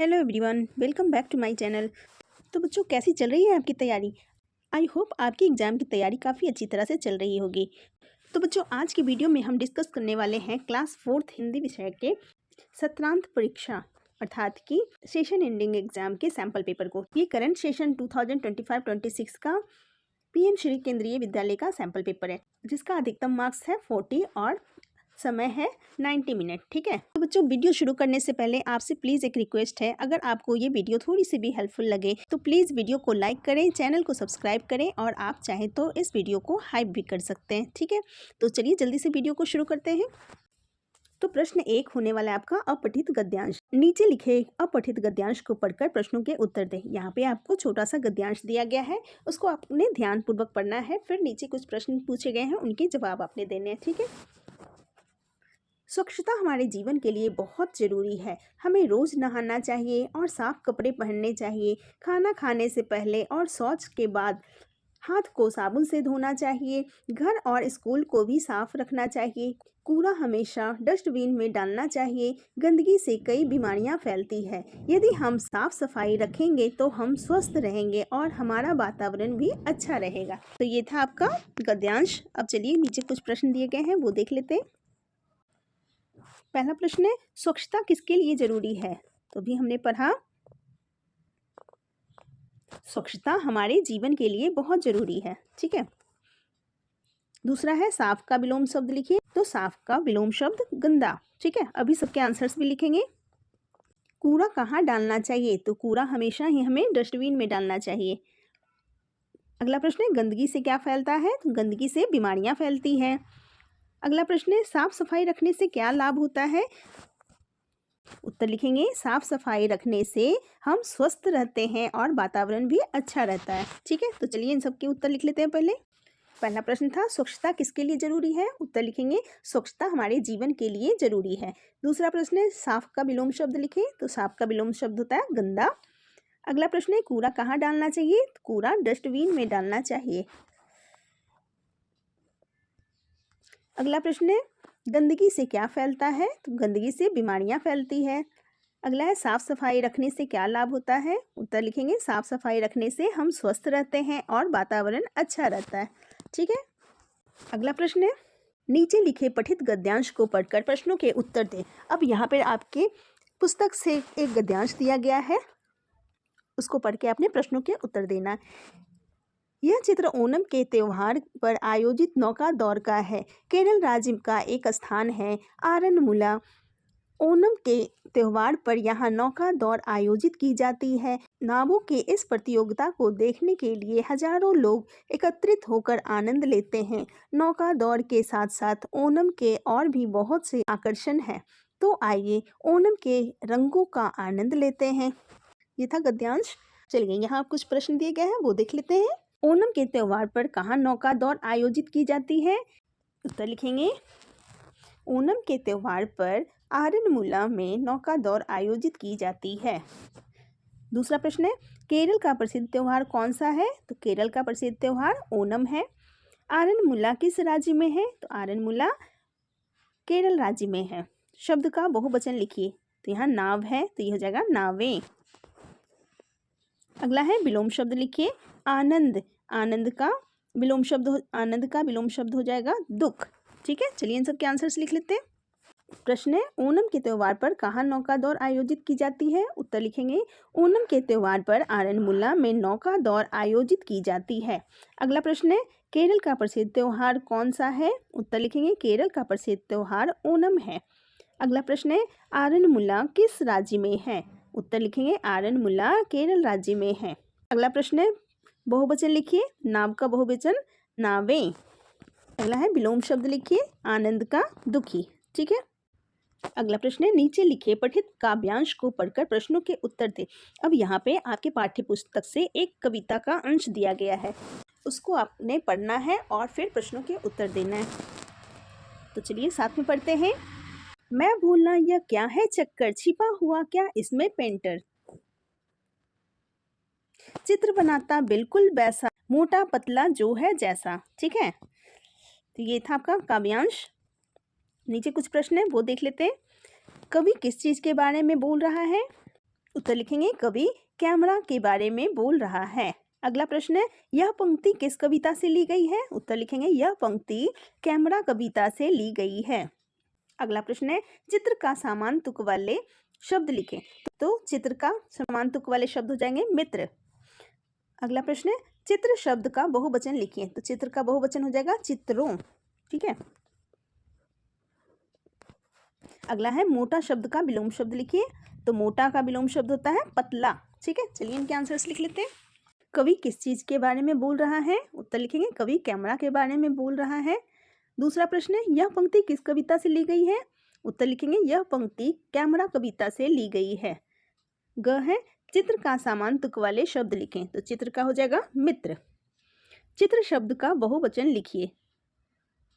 Hello everyone, welcome back to my channel. तो बच्चों, कैसी चल रही है आपकी तैयारी? आई होप आपकी एग्ज़ाम की तैयारी काफ़ी अच्छी तरह से चल रही होगी। तो बच्चों, आज की वीडियो में हम डिस्कस करने वाले हैं क्लास 4th हिंदी विषय के सत्रांत परीक्षा अर्थात कि सेशन एंडिंग एग्जाम के सैम्पल पेपर को। ये करंट सेशन 2025-26 का पीएम श्री केंद्रीय विद्यालय का सैम्पल पेपर है, जिसका अधिकतम मार्क्स है 40 और समय है 90 मिनट। ठीक है। तो बच्चों, वीडियो शुरू करने से पहले आपसे प्लीज़ एक रिक्वेस्ट है, अगर आपको ये वीडियो थोड़ी सी भी हेल्पफुल लगे तो प्लीज़ वीडियो को लाइक करें, चैनल को सब्सक्राइब करें और आप चाहें तो इस वीडियो को हाइप भी कर सकते हैं। ठीक है। तो चलिए जल्दी से वीडियो को शुरू करते हैं। तो प्रश्न 1 होने वाला है आपका अपठित गद्यांश। नीचे लिखे अपठित गद्यांश को पढ़कर प्रश्नों के उत्तर दें। यहाँ पे आपको छोटा सा गद्यांश दिया गया है, उसको आपने ध्यानपूर्वक पढ़ना है। फिर नीचे कुछ प्रश्न पूछे गए हैं, उनके जवाब आपने देने हैं। ठीक है। स्वच्छता हमारे जीवन के लिए बहुत ज़रूरी है। हमें रोज़ नहाना चाहिए और साफ कपड़े पहनने चाहिए। खाना खाने से पहले और शौच के बाद हाथ को साबुन से धोना चाहिए। घर और स्कूल को भी साफ रखना चाहिए। कूड़ा हमेशा डस्टबिन में डालना चाहिए। गंदगी से कई बीमारियां फैलती है। यदि हम साफ सफाई रखेंगे तो हम स्वस्थ रहेंगे और हमारा वातावरण भी अच्छा रहेगा। तो ये था आपका गद्यांश। अब चलिए नीचे कुछ प्रश्न दिए गए हैं, वो देख लेते हैं। पहला प्रश्न है, स्वच्छता किसके लिए जरूरी है? तो भी हमने पढ़ा, स्वच्छता हमारे जीवन के लिए बहुत जरूरी है। ठीक है। दूसरा है, साफ का विलोम शब्द लिखिए। तो साफ का विलोम शब्द गंदा। ठीक है। अभी सबके आंसर्स भी लिखेंगे। कूड़ा कहाँ डालना चाहिए? तो कूड़ा हमेशा ही हमें डस्टबिन में डालना चाहिए। अगला प्रश्न है, गंदगी से क्या फैलता है? तो गंदगी से बीमारियां फैलती है। अगला प्रश्न है, साफ सफाई रखने से क्या लाभ होता है? उत्तर लिखेंगे, साफ सफाई रखने से हम स्वस्थ रहते हैं और वातावरण भी अच्छा रहता है। ठीक है। तो चलिए इन सब के उत्तर लिख लेते हैं। पहला प्रश्न था, स्वच्छता किसके लिए जरूरी है? उत्तर लिखेंगे, स्वच्छता हमारे जीवन के लिए जरूरी है। दूसरा प्रश्न है, साफ का विलोम शब्द लिखें। तो साफ का विलोम शब्द होता है गंदा। अगला प्रश्न है, कूड़ा कहाँ डालना चाहिए? तो कूड़ा डस्टबिन में डालना चाहिए। अगला प्रश्न है, गंदगी से क्या फैलता है? तो गंदगी से बीमारियां फैलती है। अगला है, साफ सफाई रखने से क्या लाभ होता है? उत्तर लिखेंगे, साफ सफाई रखने से हम स्वस्थ रहते हैं और वातावरण अच्छा रहता है। ठीक है। अगला प्रश्न है, नीचे लिखे पठित गद्यांश को पढ़कर प्रश्नों के उत्तर दें। अब यहाँ पर आपके पुस्तक से एक गद्यांश दिया गया है, उसको पढ़ के आपने प्रश्नों के उत्तर देना। यह चित्र ओणम के त्योहार पर आयोजित नौका दौड़ का है। केरल राज्य का एक स्थान है आरनमुला। ओणम के त्योहार पर यहाँ नौका दौड़ आयोजित की जाती है। नावों के इस प्रतियोगिता को देखने के लिए हजारों लोग एकत्रित होकर आनंद लेते हैं। नौका दौड़ के साथ साथ ओणम के और भी बहुत से आकर्षण हैं। तो आइए ओणम के रंगों का आनंद लेते हैं। ये था गद्यांश। चलिए यहाँ कुछ प्रश्न दिए गए हैं, वो देख लेते हैं। ओणम के त्योहार पर कहाँ नौका दौड़ आयोजित की जाती है? उत्तर लिखेंगे, ओणम के त्योहार पर आरनमुला में नौका दौड़ आयोजित की जाती है। दूसरा प्रश्न है, केरल का प्रसिद्ध त्योहार कौन सा है? तो केरल का प्रसिद्ध त्योहार ओणम है। आरनमुला किस राज्य में है? तो आरनमुला केरल राज्य में है। शब्द का बहुवचन लिखिए। तो यहाँ नाव है, तो यह हो जाएगा नावें। अगला है, विलोम शब्द लिखिए। आनंद, आनंद का विलोम शब्द हो जाएगा दुख। ठीक है। चलिए इन सब के आंसर्स लिख लेते हैं। प्रश्न है, ओणम के त्योहार पर कहाँ नौका दौड़ आयोजित की जाती है? उत्तर लिखेंगे, ओणम के त्योहार पर आरनमुला में नौका दौड़ आयोजित की जाती है। अगला प्रश्न है, केरल का प्रसिद्ध त्योहार कौन सा है? उत्तर लिखेंगे, केरल का प्रसिद्ध त्योहार ओणम है। अगला प्रश्न है, आरनमुला किस राज्य में है? उत्तर लिखेंगे, आरनमुला केरल राज्य में है। अगला प्रश्न है, बहुवचन लिखिए। नाव का बहुवचन नावें। अगला है, विलोम शब्द लिखिए। आनंद का दुखी। ठीक है। अगला प्रश्न है, नीचे लिखे पठित काव्यांश को पढ़कर प्रश्नों के उत्तर दें। अब यहाँ पे आपके पाठ्य पुस्तक से एक कविता का अंश दिया गया है, उसको आपने पढ़ना है और फिर प्रश्नों के उत्तर देना है। तो चलिए साथ में पढ़ते हैं। मैं भूलना यह क्या है चक्कर, छिपा हुआ क्या इसमें पेंटर, चित्र बनाता बिल्कुल वैसा, मोटा पतला जो है जैसा। ठीक है। तो ये था आपका काव्यांश। नीचे कुछ प्रश्न है, वो देख लेते हैं। कवि किस चीज के बारे में बोल रहा है? उत्तर लिखेंगे कवि कैमरा के बारे में बोल रहा है। अगला प्रश्न है, यह पंक्ति किस कविता से ली गई है? उत्तर लिखेंगे यह पंक्ति कैमरा कविता से ली गई है। अगला प्रश्न है, चित्र का समान तुक वाले शब्द लिखें। तो चित्र का समान तुक वाले शब्द हो जाएंगे मित्र। अगला प्रश्न है, चित्र शब्द का बहुवचन लिखिए। तो चित्र का बहुवचन हो जाएगा चित्रों। ठीक है। अगला है, मोटा शब्द का विलोम शब्द लिखिए। तो मोटा का विलोम शब्द होता है पतला। ठीक है, चलिए इनके आंसर्स लिख लेते हैं। कवि किस चीज के बारे में बोल रहा है? उत्तर लिखेंगे कवि कैमरा के बारे में बोल रहा है। दूसरा प्रश्न है, यह पंक्ति किस कविता से ली गई है? उत्तर लिखेंगे यह पंक्ति कैमरा कविता से ली गई है। ग है, चित्र का समान तुक वाले शब्द लिखें। तो चित्र का हो जाएगा मित्र। चित्र शब्द का बहुवचन लिखिए।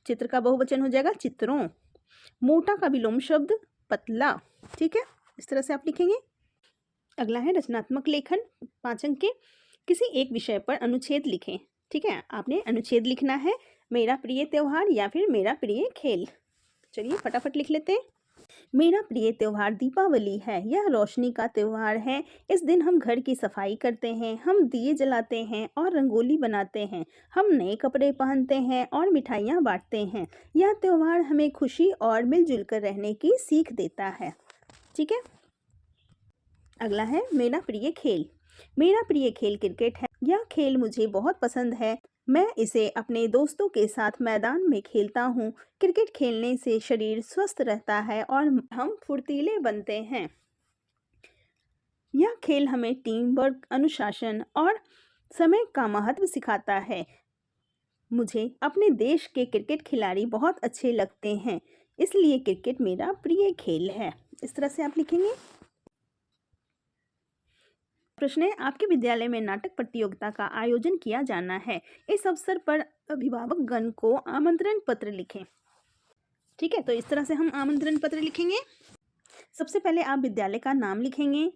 चित्र का बहुवचन हो जाएगा चित्रों। मोटा का विलोम शब्द पतला। ठीक है, इस तरह से आप लिखेंगे। अगला है रचनात्मक लेखन, 5 अंक के। किसी एक विषय पर अनुच्छेद लिखें। ठीक है, आपने अनुच्छेद लिखना है मेरा प्रिय त्योहार या फिर मेरा प्रिय खेल। चलिए फटाफट लिख लेते हैं। मेरा प्रिय त्योहार दीपावली है। यह रोशनी का त्योहार है। इस दिन हम घर की सफाई करते हैं, हम दिए जलाते हैं और रंगोली बनाते हैं। हम नए कपड़े पहनते हैं और मिठाइयाँ बांटते हैं। यह त्योहार हमें खुशी और मिलजुल कर रहने की सीख देता है। ठीक है। अगला है मेरा प्रिय खेल। मेरा प्रिय खेल क्रिकेट है। यह खेल मुझे बहुत पसंद है। मैं इसे अपने दोस्तों के साथ मैदान में खेलता हूँ। क्रिकेट खेलने से शरीर स्वस्थ रहता है और हम फुर्तीले बनते हैं। यह खेल हमें टीम वर्क, अनुशासन और समय का महत्व सिखाता है। मुझे अपने देश के क्रिकेट खिलाड़ी बहुत अच्छे लगते हैं, इसलिए क्रिकेट मेरा प्रिय खेल है। इस तरह से आप लिखेंगे। प्रश्न है, आपके विद्यालय में नाटक प्रतियोगिता का आयोजन किया जाना है। इस अवसर पर अभिभावक गण को आमंत्रण पत्र लिखें। ठीक है, तो इस तरह से हम आमंत्रण पत्र लिखेंगे। सबसे पहले आप विद्यालय का नाम लिखेंगे,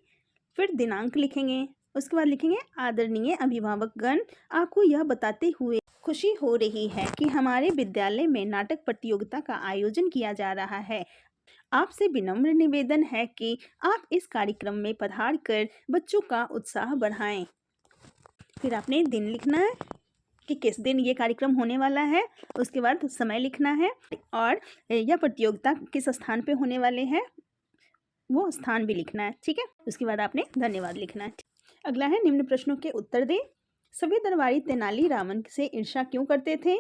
फिर दिनांक लिखेंगे, उसके बाद लिखेंगे आदरणीय अभिभावक गण, आपको यह बताते हुए खुशी हो रही है कि हमारे विद्यालय में नाटक प्रतियोगिता का आयोजन किया जा रहा है। आपसे विनम्र निवेदन है कि आप इस कार्यक्रम में पधार कर बच्चों का उत्साह बढ़ाएं। फिर आपने दिन लिखना है कि किस दिन ये कार्यक्रम होने वाला है, उसके बाद समय लिखना है और यह प्रतियोगिता किस स्थान पे होने वाले हैं वो स्थान भी लिखना है। ठीक है, उसके बाद आपने धन्यवाद लिखना है। अगला है, निम्न प्रश्नों के उत्तर दें। सभी दरबारी तेनालीरामन से ईर्ष्या क्यों करते थे?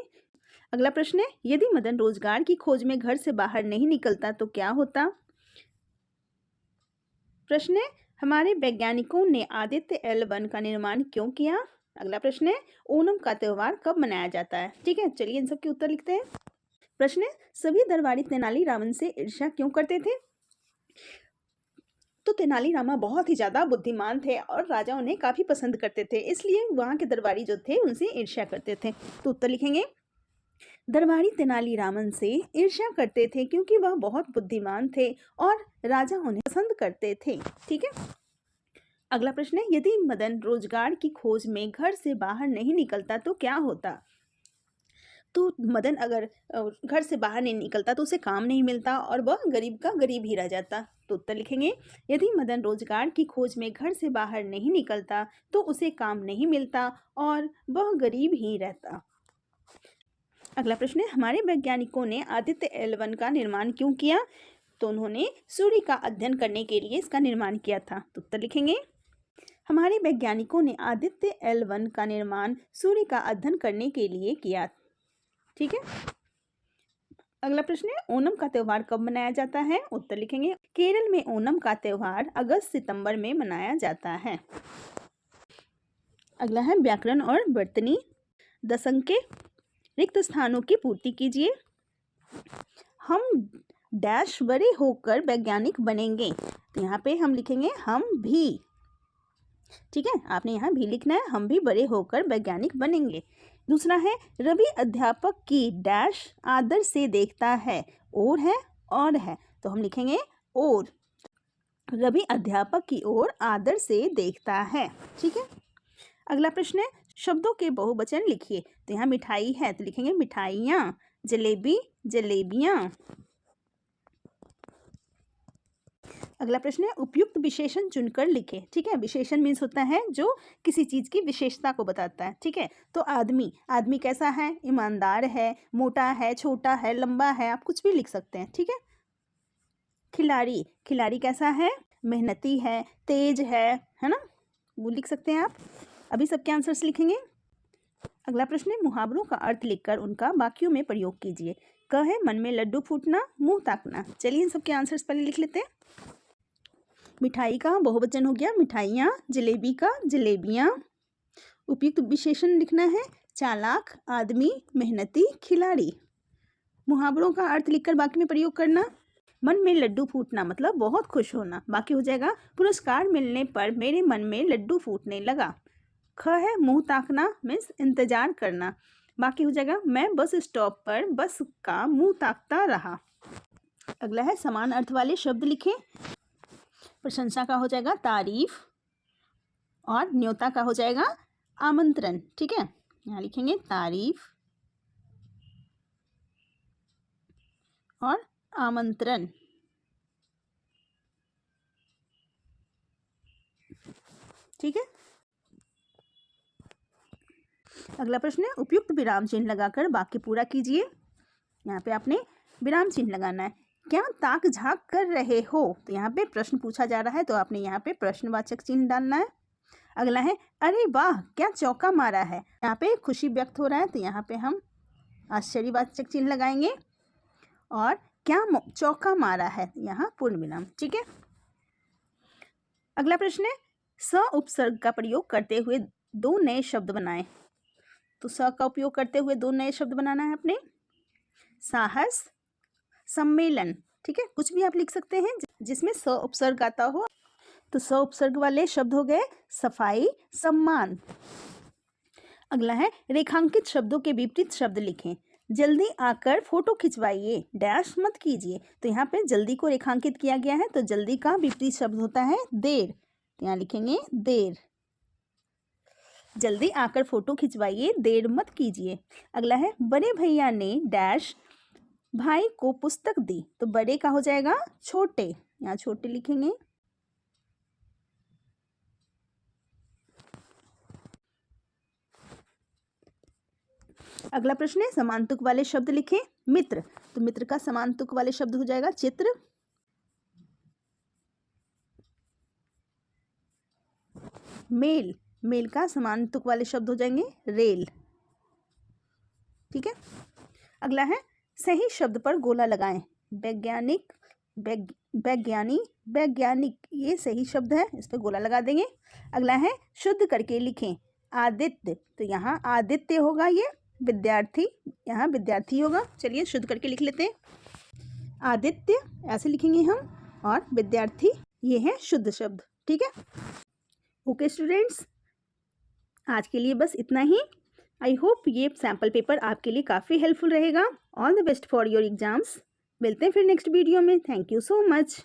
अगला प्रश्न है, यदि मदन रोजगार की खोज में घर से बाहर नहीं निकलता तो क्या होता? प्रश्न है, हमारे वैज्ञानिकों ने आदित्य L1 का निर्माण क्यों किया? अगला प्रश्न है, ओणम का त्योहार कब मनाया जाता है? ठीक है, चलिए इन सब के उत्तर लिखते हैं। प्रश्न है, सभी दरबारी तेनालीरामन से ईर्ष्या क्यों करते थे? तो तेनालीरामा बहुत ही ज़्यादा बुद्धिमान थे और राजा उन्हें काफ़ी पसंद करते थे, इसलिए वहाँ के दरबारी जो थे उनसे ईर्ष्या करते थे। तो उत्तर लिखेंगे, दरबारी तेनालीरामन से ईर्ष्या करते थे क्योंकि वह बहुत बुद्धिमान थे और राजा उन्हें पसंद करते थे। ठीक है। अगला प्रश्न है, यदि मदन रोजगार की खोज में घर से बाहर नहीं निकलता तो क्या होता? तो मदन अगर घर से बाहर नहीं निकलता तो उसे काम नहीं मिलता और वह गरीब का गरीब ही रह जाता। तो उत्तर लिखेंगे, यदि मदन रोजगार की खोज में घर से बाहर नहीं निकलता तो उसे काम नहीं मिलता और वह गरीब ही रहता। अगला प्रश्न है, हमारे वैज्ञानिकों ने आदित्य L1 का निर्माण क्यों किया? तो उन्होंने सूर्य का अध्ययन करने के लिए इसका निर्माण किया था। तो उत्तर लिखेंगे, हमारे वैज्ञानिकों ने आदित्य L1 का निर्माण सूर्य का अध्ययन करने के लिए किया। ठीक है। अगला प्रश्न है, ओणम का त्योहार कब मनाया जाता है? उत्तर लिखेंगे, केरल में ओणम का त्योहार अगस्त सितंबर में मनाया जाता है। अगला है, व्याकरण और वर्तनी, 10 अंक के। रिक्त स्थानों की पूर्ति कीजिए। हम डैश बड़े होकर वैज्ञानिक बनेंगे। तो यहाँ पे हम लिखेंगे हम भी। ठीक है, आपने यहाँ भी लिखना है, हम भी बड़े होकर वैज्ञानिक बनेंगे। दूसरा है, रवि अध्यापक की डैश आदर से देखता है। और है तो हम लिखेंगे और। रवि अध्यापक की ओर आदर से देखता है। ठीक है। अगला प्रश्न है, शब्दों के बहुवचन लिखिए। तो यहाँ मिठाई है तो लिखेंगे मिठाइयाँ, जलेबी जलेबियाँ। अगला प्रश्न है उपयुक्त विशेषण चुनकर लिखे। ठीक है, विशेषण मीन्स होता है जो किसी चीज की विशेषता को बताता है। ठीक है, तो आदमी, आदमी कैसा है? ईमानदार है, मोटा है, छोटा है, लंबा है, आप कुछ भी लिख सकते हैं। ठीक है, खिलाड़ी, खिलाड़ी कैसा है? मेहनती है, तेज है ना, वो लिख सकते हैं आप। अभी सबके आंसर्स लिखेंगे। अगला प्रश्न है मुहावरों का अर्थ लिखकर उनका वाक्यों में प्रयोग कीजिए। क है मन में लड्डू फूटना, मुंह ताकना। चलिए इन सबके आंसर्स पहले लिख लेते हैं। मिठाई का बहुवचन हो गया मिठाइयाँ, जलेबी का जलेबियाँ। उपयुक्त विशेषण लिखना है चालाक, आदमी, मेहनती, खिलाड़ी। मुहावरों का अर्थ लिखकर वाक्य में प्रयोग करना। मन में लड्डू फूटना मतलब बहुत खुश होना। बाकी हो जाएगा पुरस्कार मिलने पर मेरे मन में लड्डू फूटने लगा। ख है मुंह ताकना मीन्स इंतजार करना। बाकी हो जाएगा मैं बस स्टॉप पर बस का मुंह ताकता रहा। अगला है समान अर्थ वाले शब्द लिखें। प्रशंसा का हो जाएगा तारीफ और न्योता का हो जाएगा आमंत्रण। ठीक है, यहाँ लिखेंगे तारीफ और आमंत्रण। ठीक है, अगला प्रश्न है उपयुक्त विराम चिन्ह लगाकर वाक्य पूरा कीजिए। यहाँ पे आपने विराम चिन्ह लगाना है। क्या ताक झांक कर रहे हो? तो यहाँ पे प्रश्न पूछा जा रहा है तो आपने यहाँ पे प्रश्नवाचक चिन्ह डालना है। अगला है अरे वाह क्या चौका मारा है। यहाँ पे खुशी व्यक्त हो रहा है तो यहाँ पे हम आश्चर्यवाचक चिन्ह लगाएंगे। और क्या चौका मारा है, यहाँ पूर्ण विराम। ठीक है, अगला प्रश्न है स उपसर्ग का प्रयोग करते हुए दो नए शब्द बनाएं। तो स का उपयोग करते हुए दो नए शब्द बनाना है अपने। साहस, सम्मेलन। ठीक है, कुछ भी आप लिख सकते हैं जिसमें स उपसर्ग आता हो। तो स उपसर्ग वाले शब्द हो गए सफाई, सम्मान। अगला है रेखांकित शब्दों के विपरीत शब्द लिखें। जल्दी आकर फोटो खिंचवाइए, डैश मत कीजिए। तो यहाँ पे जल्दी को रेखांकित किया गया है तो जल्दी का विपरीत शब्द होता है देर। यहाँ लिखेंगे देर। जल्दी आकर फोटो खिंचवाइए, देर मत कीजिए। अगला है बड़े भैया ने डैश भाई को पुस्तक दी। तो बड़े का हो जाएगा छोटे, यहाँ छोटे लिखेंगे। अगला प्रश्न है समान तुक वाले शब्द लिखें। मित्र, तो मित्र का समान तुक वाले शब्द हो जाएगा चित्र। मेल, मेल का समान तुक वाले शब्द हो जाएंगे रेल। ठीक है, अगला है सही शब्द पर गोला लगाएं। वैज्ञानिक, वैज्ञानी, वैज्ञानिक, ये सही शब्द है, इस पर गोला लगा देंगे। अगला है शुद्ध करके लिखें। आदित्य, तो यहाँ आदित्य होगा, ये विद्यार्थी, यहाँ विद्यार्थी होगा। चलिए शुद्ध करके लिख लेते हैं। आदित्य ऐसे लिखेंगे हम, और विद्यार्थी ये है शुद्ध शब्द। ठीक है, ओके स्टूडेंट्स, आज के लिए बस इतना ही। आई होप ये सैम्पल पेपर आपके लिए काफ़ी हेल्पफुल रहेगा। All the best for your exams. मिलते हैं फिर नेक्स्ट वीडियो में। Thank you so much.